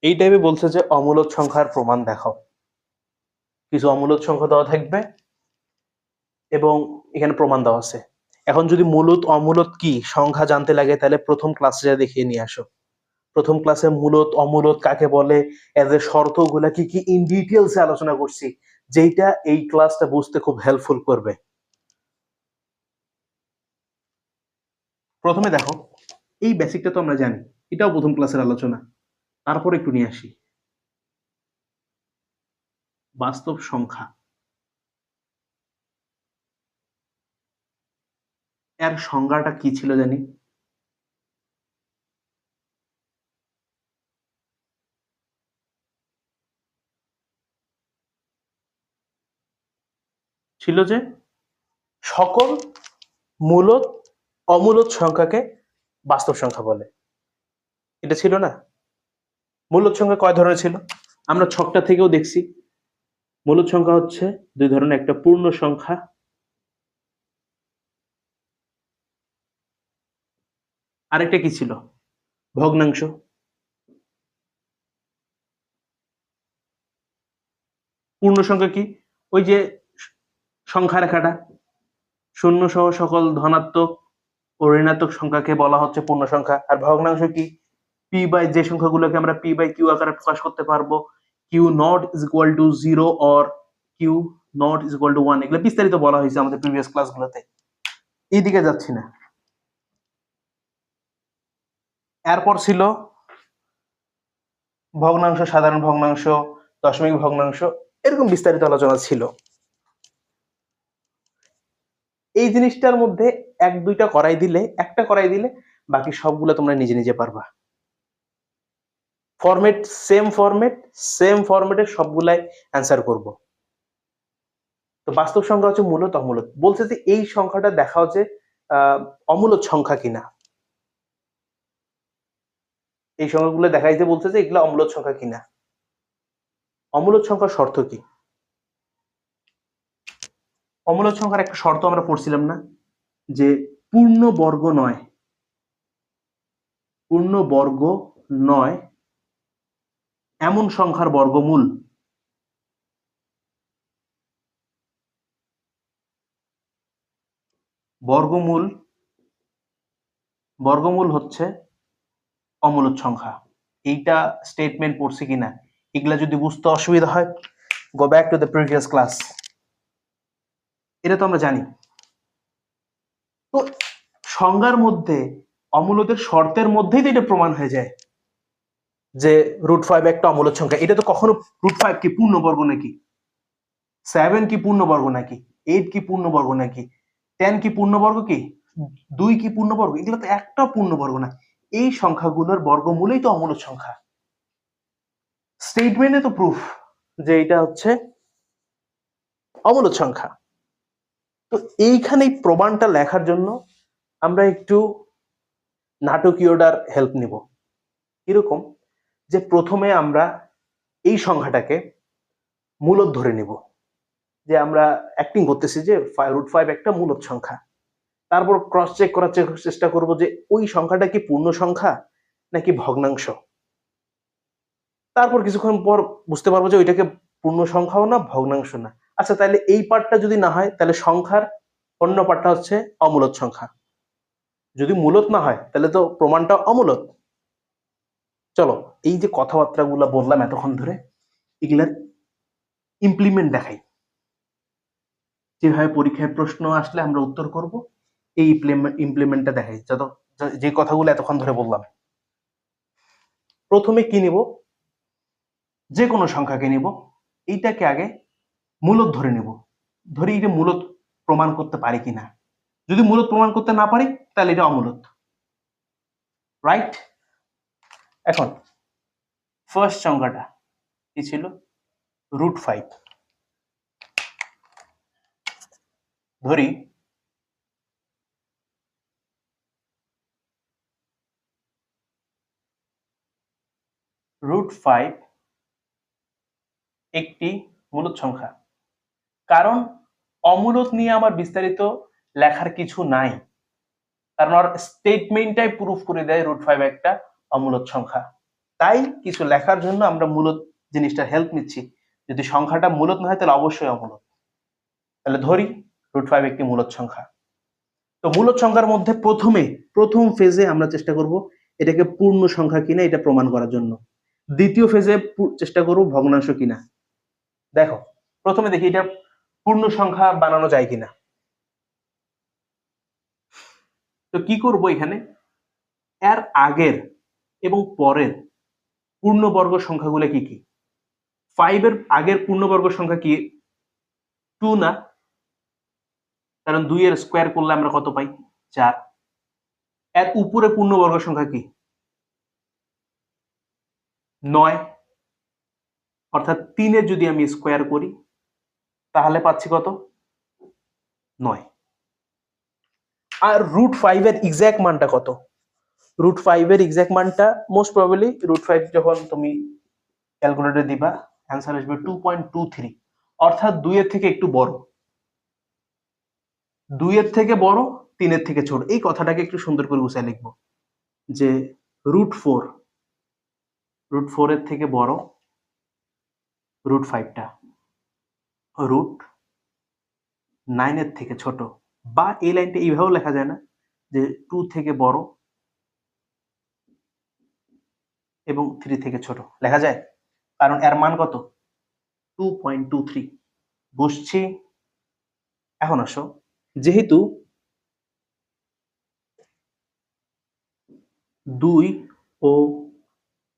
এই টাইপে বলছে যে অমূলদ সংখ্যার প্রমাণ দেখাও। কিছু অমূলদ সংখ্যা দেওয়া থাকবে এবং এখানে প্রমাণ দেওয়া আছে। এখন যদি মূলদ অমূলদ কি সংখ্যা জানতে লাগে তাহলে প্রথম ক্লাসে যা দেখিয়ে নিয়ে আসো। প্রথম ক্লাসে মূলদ অমূলদ কাকে বলে, এদের শর্তগুলা কি কি ইন ডিটেইলসে আলোচনা করছি, যেটা এই ক্লাসটা বুঝতে খুব হেল্পফুল করবে। প্রথমে দেখো, এই বেসিকটা তো আমরা জানি, এটাও প্রথম ক্লাসের আলোচনা। তারপর একটু নিয়ে আসি বাস্তব সংখ্যা। এর সংজ্ঞাটা কি ছিল জানি? ছিল যে সকল মূলদ অমূলদ সংখ্যাকে বাস্তব সংখ্যা বলে। এটা ছিল না? মূলদ সংখ্যা কয় ধরনের ছিল আমরা ছকটা থেকেও দেখছি। মূলদ সংখ্যা হচ্ছে দুই ধরনের, একটা পূর্ণ সংখ্যা, আরেকটা কি ছিল? ভগ্নাংশ। পূর্ণ সংখ্যা কি? ওই যে সংখ্যা রেখাটা, শূন্য সহ সকল ধনাত্মক ও ঋণাত্মক সংখ্যাকে বলা হচ্ছে পূর্ণ সংখ্যা। আর ভগ্নাংশ কি? পি বাই, যে সংখ্যাগুলোকে আমরা পি বাই কিউ আকারে প্রকাশ করতে পারবো, Q not is equal to 0 or Q not is equal to 1, এগুলো বিস্তারিত বলা হয়েছে আমাদের প্রিভিয়াস ক্লাসগুলোতে, এইদিকে যাচ্ছি না। এরপর ছিল ভগ্নাংশ, সাধারণ ভগ্নাংশ, দশমিক ভগ্নাংশ, এরকম বিস্তারিত আলোচনা ছিল। এই জিনিসটার মধ্যে এক দুইটা করাই দিলে, একটা করাই দিলে বাকি সবগুলো তোমরা নিজে নিজে পারবা। ফরম্যাট সেম, সেম ফরম্যাটে সবগুলাই অ্যান্সার করব। তো বাস্তব সংখ্যা হচ্ছে মূলত অমূলত। বলছে যে এই সংখ্যাটা দেখাও যে অমূলত সংখ্যা কিনা। এই সংখ্যাগুলো দেখাইতে বলছে যে এগুলো অমূলত সংখ্যা কিনা। অমূলত সংখ্যার শর্ত কি? অমূলত সংখ্যার একটা শর্ত আমরা পড়ছিলাম না, যে পূর্ণ বর্গ নয়, পূর্ণ বর্গ নয় এমন সংখ্যার বর্গমূল বর্গমূল বর্গমূল হচ্ছে অমূলত সংখ্যা। এইটা স্টেটমেন্ট পড়ছি কিনা, এগুলা যদি বুঝতে অসুবিধা হয়, go back to the previous class. এটা তো আমরা জানি। তো সংজ্ঞার মধ্যে অমূলতের শর্তের মধ্যেই তো এটা প্রমাণ হয়ে যায় যে √5 একটা অমূলত সংখ্যা। এটা তো কখনো √5 কি পূর্ণবর্গ নাকি, 7 কি পূর্ণবর্গ নাকি, 8 কি পূর্ণবর্গ নাকি, 10 কি পূর্ণবর্গ, কি 2 কি পূর্ণবর্গ, এগুলো তো একটা পূর্ণবর্গ না। এই সংখ্যাগুলোর বর্গমূলই তো অমূলত সংখ্যা। স্টেটমেন্টে তো প্রুফ যে এটা হচ্ছে অমূলত সংখ্যা। তো এইখানে প্রমাণটা লেখার জন্য আমরা একটু নাটকীয়টার হেল্প নিব। এরকম যে প্রথমে আমরা এই সংখ্যাটাকে মূলদ ধরে নিব, যে আমরা অ্যাক্টিং করতেছি যে √5 একটা মূলদ সংখ্যা। তারপর ক্রস চেক করার চেষ্টা করব যে ওই সংখ্যাটা কি পূর্ণ সংখ্যা নাকি ভগ্নাংশ। তারপর কিছুক্ষণ পর বুঝতে পারবো যে ওইটাকে পূর্ণ সংখ্যাও না, ভগ্নাংশ না। আচ্ছা, তাহলে এই পার্টটা যদি না হয়, তাহলে সংখ্যার অন্য পার্টটা হচ্ছে অমূলদ সংখ্যা। যদি মূলদ না হয় তাহলে তো প্রমাণটা অমূলদ। চলো, এই যে কথাবার্তাগুলো বললাম এতক্ষণ ধরে, এগুলার ইমপ্লিমেন্ট দেখাই। যেভাবে পরীক্ষায় প্রশ্ন আসলে আমরা উত্তর করব, এই ইমপ্লিমেন্টটা দেখাই। যত যে কথাগুলো এতক্ষণ ধরে বললাম, প্রথমে কি নিব? যে কোনো সংখ্যাকে নিব, এইটাকে আগে মূলদ ধরে নেব। ধরি এটা মূলদ প্রমাণ করতে পারি কিনা। যদি মূলদ প্রমাণ করতে না পারি তাহলে এটা অমূলদ, রাইট? এখন ফার্স্ট সংখ্যাটা কি ছিল? √5। ধরি √5 একটি মূলদ সংখ্যা। কারণ অমূলদ নিয়ে আমার বিস্তারিত লেখার কিছু নাই, কারণ ওর স্টেটমেন্টটাই প্রুফ করে দেয় √5 একটা অমূলদ সংখ্যা। তাই কিছু লেখার জন্য আমরা মূলত জিনিসটা হেল্প নিচ্ছি। যদি সংখ্যাটা মূলত না হয় তাহলে অবশ্যই অমূলত। তাহলে ধরি √5 একটি মূলত সংখ্যা। তো মূলত সংখ্যার মধ্যে প্রথম ফেজে আমরা চেষ্টা করব এটাকে পূর্ণ সংখ্যা কিনা এটা প্রমাণ করার জন্য। দ্বিতীয় ফেজে চেষ্টা করব ভগ্নাংশ কিনা। দেখো প্রথমে দেখি এটা পূর্ণ সংখ্যা বানানো যায় কিনা। তো কি করব এখানে, এর আগের এবং পরের পূর্ণবর্গ সংখ্যাগুলো কি কি? 5 এর আগের পূর্ণবর্গ সংখ্যা কি 2 না, কারণ 2 এর স্কয়ার করলে আমরা কত পাই 4। এর উপরে পূর্ণবর্গ সংখ্যা কি 9, অর্থাৎ 3 এর যদি আমি স্কয়ার করি তাহলে পাচ্ছি কত 9। আর √5 এর এক্সাক্ট মানটা কত? √5 এর এক্সাক্ট মানটা মোস্ট প্রবাবলি √5 যখন তুমি ক্যালকুলেটরে দিবা অ্যান্সার আসবে 2.23, অর্থাৎ 2 এর থেকে একটু বড়। 2 এর থেকে বড়, 3 এর থেকে ছোট। এই কথাটাকে একটু সুন্দর করে গুছিয়ে লিখবো যে √4 এর থেকে বড়, √5 টা √9 এর থেকে ছোট। বা এই লাইনটা এইভাবেও লেখা যায় না যে 2 থেকে বড় এবং 3 থেকে ছোট, লেখা যায়? কারণ এর মান কত 2.23। বুঝছি। এখন আসো, যেহেতু 2 ও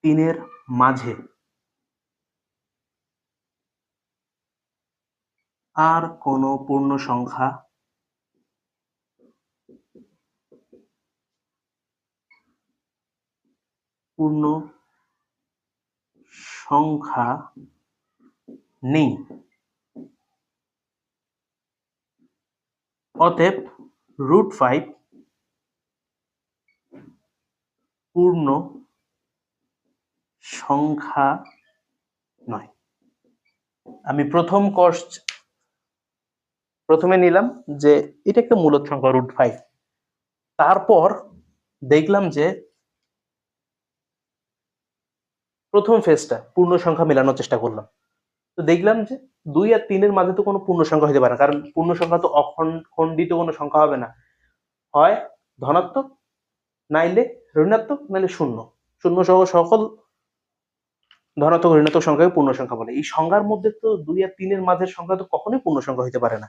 3 এর মাঝে আর কোনো পূর্ণ সংখ্যা নেই, অতএব √5 পূর্ণ সংখ্যা নয়। আমি প্রথমে নিলাম যে এটা একটা মূলদ সংখ্যা √5, তারপর দেখলাম যে প্রথম ফেজটা পূর্ণ সংখ্যা মেলানোর চেষ্টা করলাম। তো দেখলাম যে 2 আর 3 এর মাঝে তো কোনো পূর্ণ সংখ্যা হতে পারে না, কারণ পূর্ণ সংখ্যা তো অখণ্ডিত কোনো সংখ্যা হবে না, হয় ধনাত্মক, নাইলে ঋণাত্মক, নাইলে শূন্য। শূন্য সহ সকল ধনাত্মক ঋণাত্মক সংখ্যাকে পূর্ণ সংখ্যা বলে। এই সংখ্যার মধ্যে তো 2 আর 3 এর মাঝের সংখ্যা তো কখনোই পূর্ণ সংখ্যা হতে পারে না।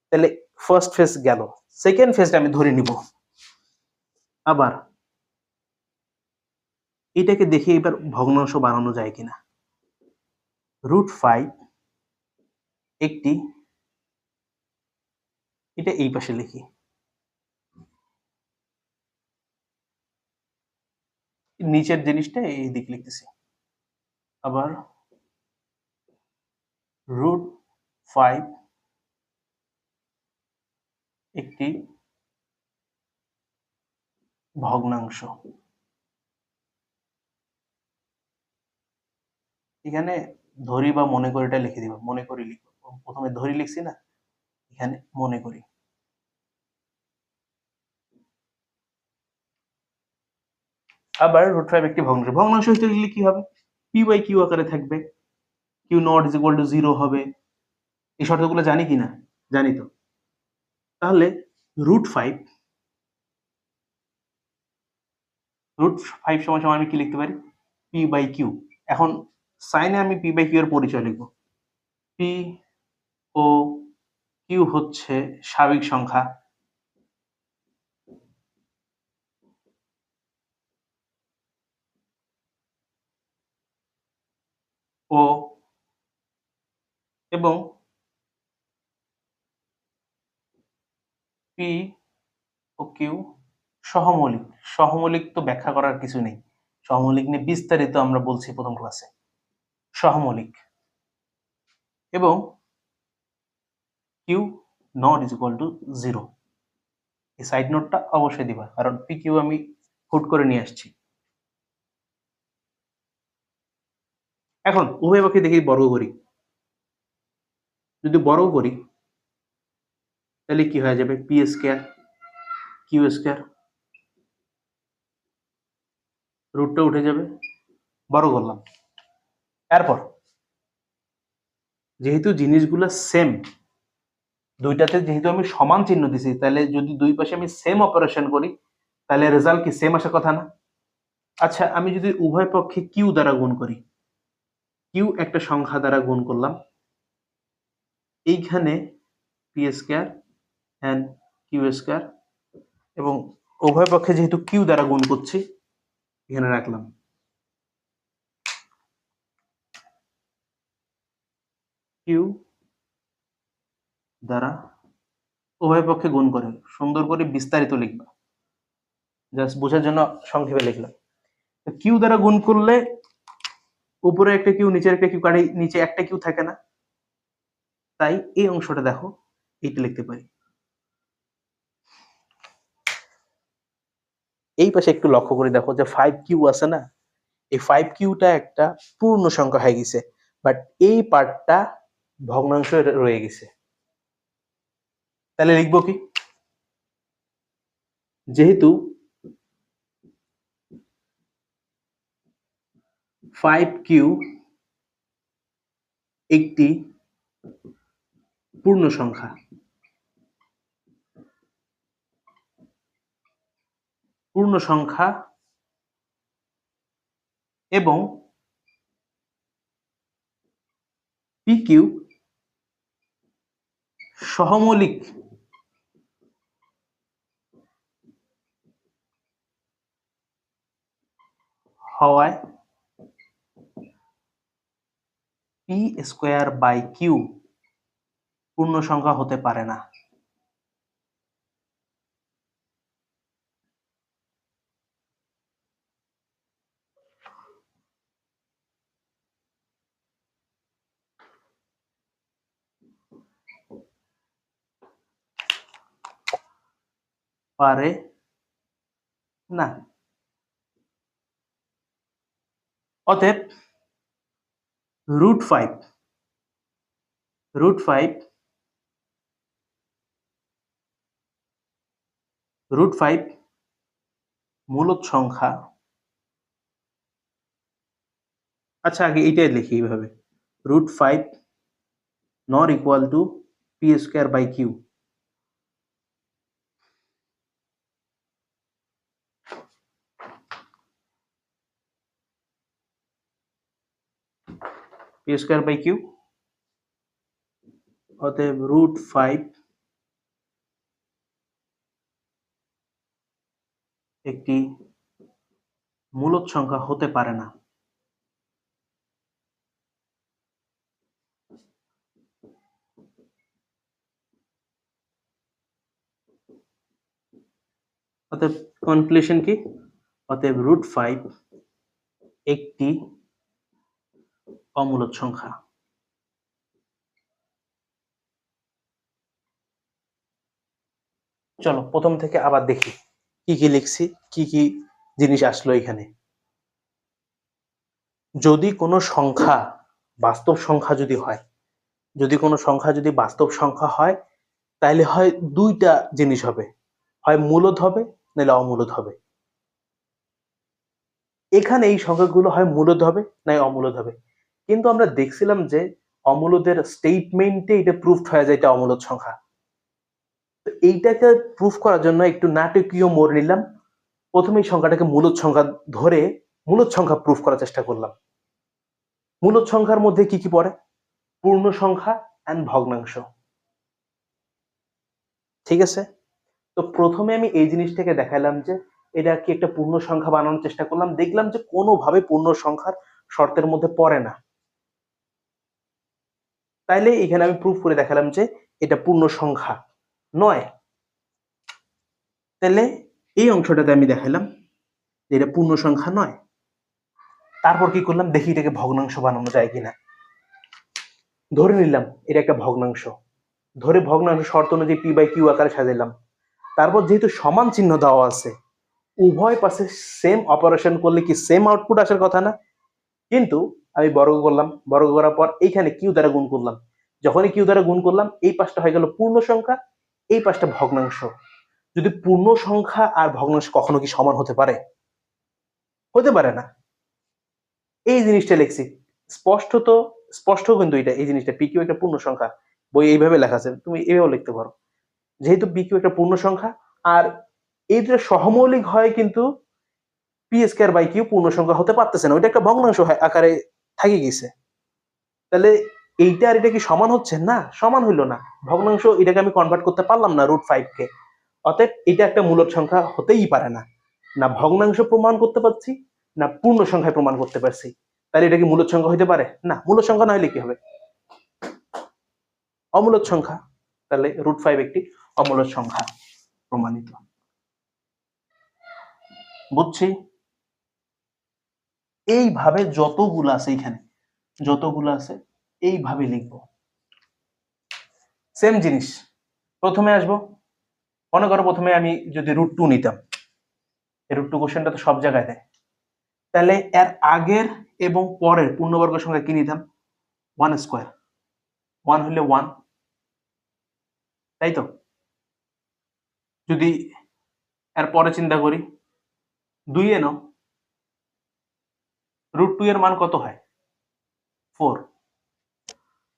তাহলে ফার্স্ট ফেজ গেল। সেকেন্ড ফেজটা আমি ধরে নিব। আবার এটাকে দেখে এবার ভগ্নাংশ বানানো যায় কিনা। √5 একটি, এটা এই পাশে লিখি, নিচের জিনিসটা এই দিক লিখতেছি। আবার √5 একটি ভগ্নাংশ। এখানে ধরি বা মনে করি এটা লিখে দিব, মনে করি লিখব। প্রথমে ধরি লিখছি না, এখানে মনে করি। আবার √5 একটি ভগ্নাংশ। ভগ্নাংশ হতে গেলে কি হবে, p/q আকারে থাকবে, q not is equal to 0 হবে। এই শর্তগুলো জানি কিনা? জানি তো। তাহলে √5 সমান সমান আমি কি লিখতে পারি, p/q। এখন সাইনে আমি p/q এর পরিচয় লিখব। p ও q হচ্ছে স্বাভাবিক সংখ্যা, ও এবং p ও q সহমৌলিক। সহমৌলিক তো ব্যাখ্যা করার কিছু নেই, সহমৌলিক নিয়ে বিস্তারিত আমরা বলছি প্রথম ক্লাসে। সহমৌলিক এবং q not is equal to 0। এই সাইড নোটটা অবশ্যই দিবা, কারণ pq আমি হুট করে নিয়ে আসছি। এখন উভয় পক্ষে দেখি বর্গ করি। যদি বর্গ করি তাহলে কি হয়ে যাবে, p স্কয়ার q স্কয়ার, রুটটা উঠে যাবে, বড় করলাম। এরপর যেহেতু জিনিসগুলো সেম, দুইটাতে যেহেতু আমি সমান চিহ্ন দিছি, তাহলে যদি দুই পাশে আমি সেম অপারেশন করি তাহলে রেজাল্ট কি সেম আসার কথা না? আচ্ছা, আমি যদি উভয় পক্ষে কিউ দ্বারা গুণ করি, কিউ একটা সংখ্যা দ্বারা গুণ করলাম, এইখানে P square and Q square, এবং উভয় পক্ষে যেহেতু কিউ দ্বারা গুণ করছি এখানে রাখলাম। কিউ দ্বারা উভয় পক্ষে গুণ করে, সুন্দর করে বিস্তারিত লিখবা, জাস্ট বোঝার জন্য সংক্ষেপে লিখলাম। কিউ দ্বারা গুণ করলে উপরে একটা কিউ নিচের একটা কিউ কাটি, নিচে একটা কিউ থাকে না, তাই এই অংশটা দেখো এইটা লিখতে পারি। এই পাশে একটু লক্ষ্য করে দেখো যে 5q আছে না, এই 5qটা একটা পূর্ণ সংখ্যা হয়ে গেছে, বাট এই পার্টটা ভগ্নাংশ রয়ে গেছে। তাহলে লিখবো কি, যেহেতু 5q একটি পূর্ণ সংখ্যা, এবং pq সহমৌলিক হওয়ায় পি স্কোয়ার বাই কিউ পূর্ণ সংখ্যা হতে পারে না। পারে না। অতএব রুট ফাইভ মূলদ সংখ্যা। আচ্ছা, আগে এইটাই লিখি এইভাবে, √5 not equal to P square by Q. P square by Q, অতএব √5 একটি মূলদ সংখ্যা হতে পারে না। অতএব কনক্লুশন কি, অতএব √5 একটি অমূলদ সংখ্যা। চলো প্রথম থেকে আবার দেখি কি কি লিখছি, কি কি জিনিস আসলো এখানে। যদি কোনো সংখ্যা বাস্তব সংখ্যা যদি হয়, যদি কোনো সংখ্যা যদি বাস্তব সংখ্যা হয়, তাহলে হয় দুইটা জিনিস হবে, হয় মূলদ হবে নাহলে অমূলদ হবে। এখানে এই সংখ্যাগুলো হয় মূলদ হবে নাই অমূলদ হবে, কিন্তু আমরা দেখছিলাম যে অমূলদের স্টেটমেন্টে এটা প্রুফড হয়ে যায় এটা অমূলদ সংখ্যা। তো এইটাকে প্রুফ করার জন্য একটু নাটকীয় মোড় নিলাম। প্রথমে এই সংখ্যাটাকে মূলদ সংখ্যা ধরে মূলদ সংখ্যা প্রুফ করার চেষ্টা করলাম। মূলদ সংখ্যার মধ্যে কি কি পড়ে, পূর্ণ সংখ্যা এন্ড ভগ্নাংশ। ঠিক আছে, তো প্রথমে আমি এই জিনিসটাকে দেখাইলাম যে এটা কি একটা পূর্ণ সংখ্যা বানানোর চেষ্টা করলাম, দেখলাম যে কোনোভাবে পূর্ণ সংখ্যার শর্তের মধ্যে পড়ে না। তাইলে এখানে আমি প্রুফ করে দেখালাম যে এটা পূর্ণ সংখ্যা নয়। তাহলে এই অংশটাতে আমি দেখালাম যে এটা পূর্ণ সংখ্যা নয়। তারপর কি করলাম, দেখি এটাকে ভগ্নাংশ বানানো যায় কিনা। ধরে নিলাম এটা একটা ভগ্নাংশ, ধরে ভগ্নাংশ শর্ত অনুযায়ী পি বাই কিউ আকারে সাজাইলাম। তারপর যেহেতু সমান চিহ্ন দেওয়া আছে, উভয় পাশে সেম অপারেশন করলে কি সেম আউটপুট আসার কথা না? কিন্তু আমি বর্গ করলাম, বর্গ করার পর এইখানে কিউ দ্বারা গুণ করলাম। যখনই কিউ দ্বারা গুণ করলাম, এই পাশটা হয়ে গেল পূর্ণ সংখ্যা, এই পাশটা ভগ্নাংশ। যদি পূর্ণ সংখ্যা আর ভগ্নাংশ কখনো কি সমান হতে পারে? হতে পারে না। এই জিনিসটা লিখছি স্পষ্ট কিন্তু এটা এই জিনিসটা পি কিউ একটা পূর্ণ সংখ্যা, বই এইভাবে লেখা আছে, তুমি এইভাবে লিখতে পারো, যেহেতু পি কিউ একটা পূর্ণ সংখ্যা আর এইটা সহমৌলিক হয়, কিন্তু পি স্কয়ার বাই কিউ পূর্ণ সংখ্যা হতে পারতেছে না, ওইটা একটা ভগ্নাংশ আকারে থাকি গেছে। তাহলে এইটা আর এটা কি সমান হচ্ছে? না, সমান হইলো না, ভগ্নাংশ এটাকে আমি কনভার্ট করতে পারলাম না √5 কে, অতএব এটা একটা মূলদ সংখ্যা হতেই পারে না, না ভগ্নাংশ প্রমাণ করতে পারছি না পূর্ণ সংখ্যায় প্রমাণ করতে পারছি। তাহলে এটা কি মূলদ সংখ্যা হইতে পারে? না, মূলদ সংখ্যা না হলে কি হবে? অমূলদ সংখ্যা। তাহলে √5 একটি অমূলদ সংখ্যা প্রমাণিত। বুঝছি? এইভাবে যতগুলো আছে এখানে, যতগুলো আছে এইভাবে লিখবো। সেম জিনিস, প্রথমে আসবো, মনে করো প্রথমে আমি যদি √2 নিতাম, এই √2 কোশ্চেনটা তো সব জায়গায় দেয়, তাহলে এর আগের এবং পরের পূর্ণবর্গ সংখ্যা কি নিতাম? 1 স্কয়ার, 1 হলে 1, তাই তো? যদি এর পরে চিন্তা করি 2 এ নাও, √2 এর মান কত হয়? 4।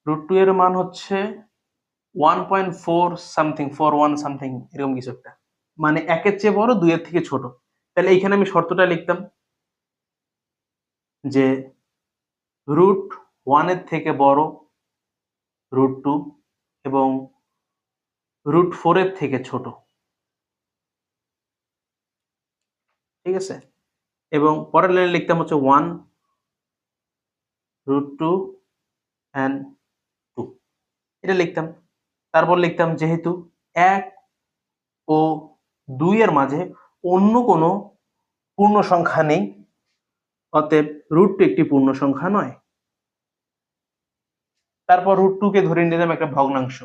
√2 এর মান হচ্ছে 1.4 সামথিং, 4.1 সামথিং, এরকম কিছু একটা, মানে 1 এর চেয়ে বড়, 2 এর থেকে ছোট। তাহলে এইখানে আমি শর্তটা লিখতাম যে √1 এর থেকে বড় √2 এবং √4 এর থেকে ছোট, ঠিক আছে? এবং পরের লাইনে লিখতাম হচ্ছে 1, √2 and 2, এটা লিখতাম। তারপর লিখতাম যেহেতু 1 ও 2 এর মাঝে অন্য কোনো পূর্ণ সংখ্যা নেই, অতএব √2 একটি পূর্ণ সংখ্যা নয়। তারপর √2 কে ধরে নিলাম একটা ভগ্নাংশ।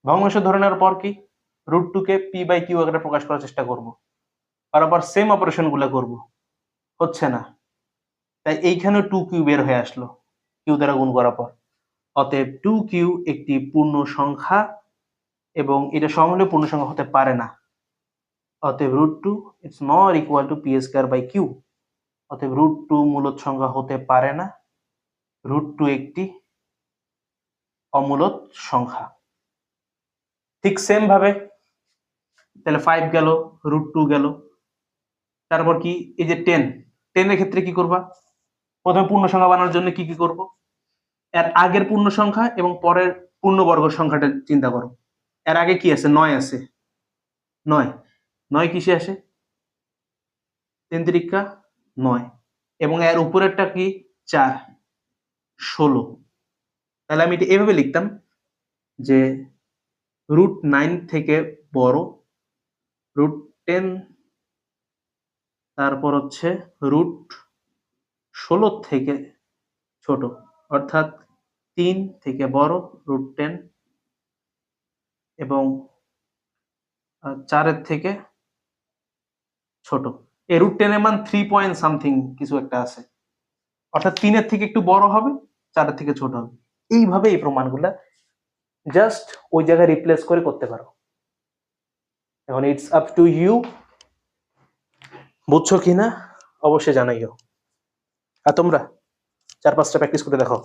ভগ্নাংশ ধরে নেওয়ার পর কি √2 কে পি বাই কিউ আকারে প্রকাশ করার চেষ্টা করব, আর আবার সেম অপারেশন গুলো করব, হচ্ছে না, তাই এইখানে 2q বের হয়ে আসলো কিউ দ্বারা গুণ করার পর। অতএব 2q একটি পূর্ণ সংখ্যা এবং এটা সমমূল্য পূর্ণ সংখ্যা হতে পারে না, অতএব √2 it's not equal to P square by Q. অতএব √2 মূলদ সংখ্যা হতে পারে না, √2 একটি অমূলদ সংখ্যা। ঠিক সেম ভাবে তাহলে 5 গেল, √2 গেল, তারপর কি এই যে 10, 10 এর ক্ষেত্রে কি করবা? প্রথমে পূর্ণ সংখ্যা বানানোর জন্য কি কি করব? এর আগের পূর্ণ সংখ্যা এবং পরের পূর্ণবর্গ সংখ্যাটা চিন্তা করো। এর আগে কি আছে? 9 আছে, 9, 9 কিসে আসে? 3 তিরিকা 9, এবং এর উপরেরটা কি? 4, 16। তাহলে আমি এটা এভাবে লিখতাম যে √9 থেকে বড়, √10, তারপর হচ্ছে √16 থেকে ছোট, অর্থাৎ 3 থেকে বড় √10 এবং 4 এর থেকে ছোট। এই √10 এর মান 3 পয়েন্ট সামথিং কিছু একটা আছে, অর্থাৎ 3 এর থেকে একটু বড় হবে, 4 এর থেকে ছোট হবে। এইভাবে এই প্রমাণগুলা জাস্ট ওই জায়গায় রিপ্লেস করে করতে পারো। এখন ইটস আপ টু ইউ, বুঝছো কিনা অবশ্যই জানাইও। আর তোমরা 4-5টা প্র্যাকটিস করে দেখো।